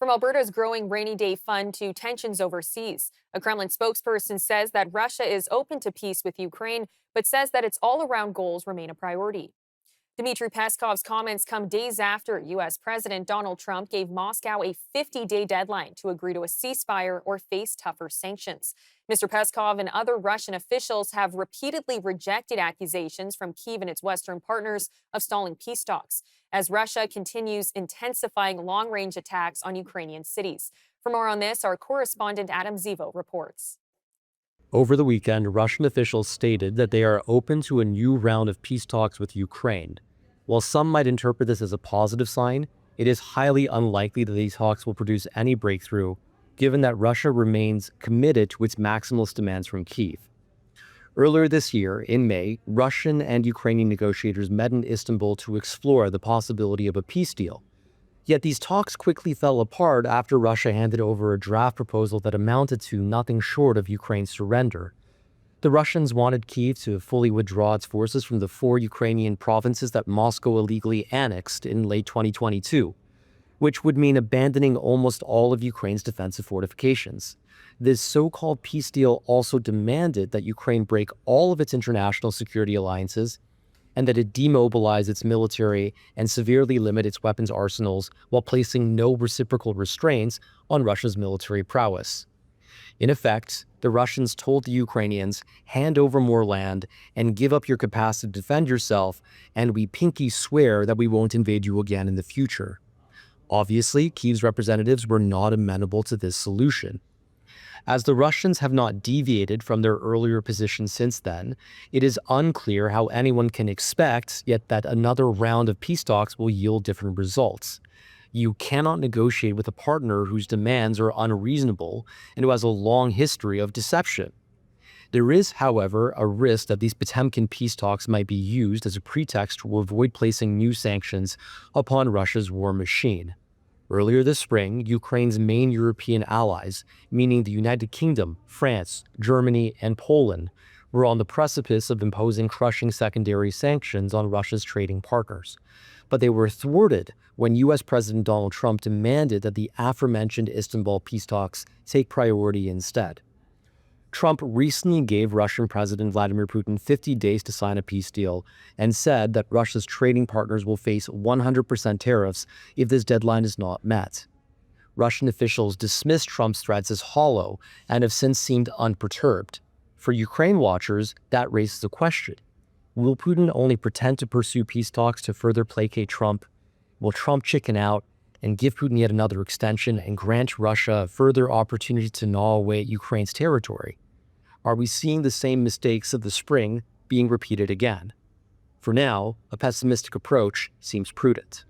From Alberta's growing rainy day fund to tensions overseas, a Kremlin spokesperson says that Russia is open to peace with Ukraine, but says that its all around goals remain a priority. Dmitry Peskov's comments come days after U.S. President Donald Trump gave Moscow a 50-day deadline to agree to a ceasefire or face tougher sanctions. Mr. Peskov and other Russian officials have repeatedly rejected accusations from Kyiv and its Western partners of stalling peace talks, as Russia continues intensifying long-range attacks on Ukrainian cities. For more on this, our correspondent Adam Zivo reports. Over the weekend, Russian officials stated that they are open to a new round of peace talks with Ukraine. While some might interpret this as a positive sign, it is highly unlikely that these talks will produce any breakthrough, given that Russia remains committed to its maximalist demands from Kyiv. Earlier this year, in May, Russian and Ukrainian negotiators met in Istanbul to explore the possibility of a peace deal. Yet these talks quickly fell apart after Russia handed over a draft proposal that amounted to nothing short of Ukraine's surrender. The Russians wanted Kyiv to fully withdraw its forces from the 4 Ukrainian provinces that Moscow illegally annexed in late 2022, which would mean abandoning almost all of Ukraine's defensive fortifications. This so-called peace deal also demanded that Ukraine break all of its international security alliances and that it demobilize its military and severely limit its weapons arsenals while placing no reciprocal restraints on Russia's military prowess. In effect, the Russians told the Ukrainians, hand over more land and give up your capacity to defend yourself, and we pinky swear that we won't invade you again in the future. Obviously, Kyiv's representatives were not amenable to this solution. As the Russians have not deviated from their earlier position since then, it is unclear how anyone can expect yet that another round of peace talks will yield different results. You cannot negotiate with a partner whose demands are unreasonable and who has a long history of deception. There is, however, a risk that these Potemkin peace talks might be used as a pretext to avoid placing new sanctions upon Russia's war machine. Earlier this spring, Ukraine's main European allies, meaning the United Kingdom, France, Germany, and Poland, were on the precipice of imposing crushing secondary sanctions on Russia's trading partners. But they were thwarted when U.S. President Donald Trump demanded that the aforementioned Istanbul peace talks take priority instead. Trump recently gave Russian President Vladimir Putin 50 days to sign a peace deal and said that Russia's trading partners will face 100% tariffs if this deadline is not met. Russian officials dismissed Trump's threats as hollow and have since seemed unperturbed. For Ukraine watchers, that raises a question. Will Putin only pretend to pursue peace talks to further placate Trump? Will Trump chicken out and give Putin yet another extension and grant Russia a further opportunity to gnaw away at Ukraine's territory? Are we seeing the same mistakes of the spring being repeated again? For now, a pessimistic approach seems prudent.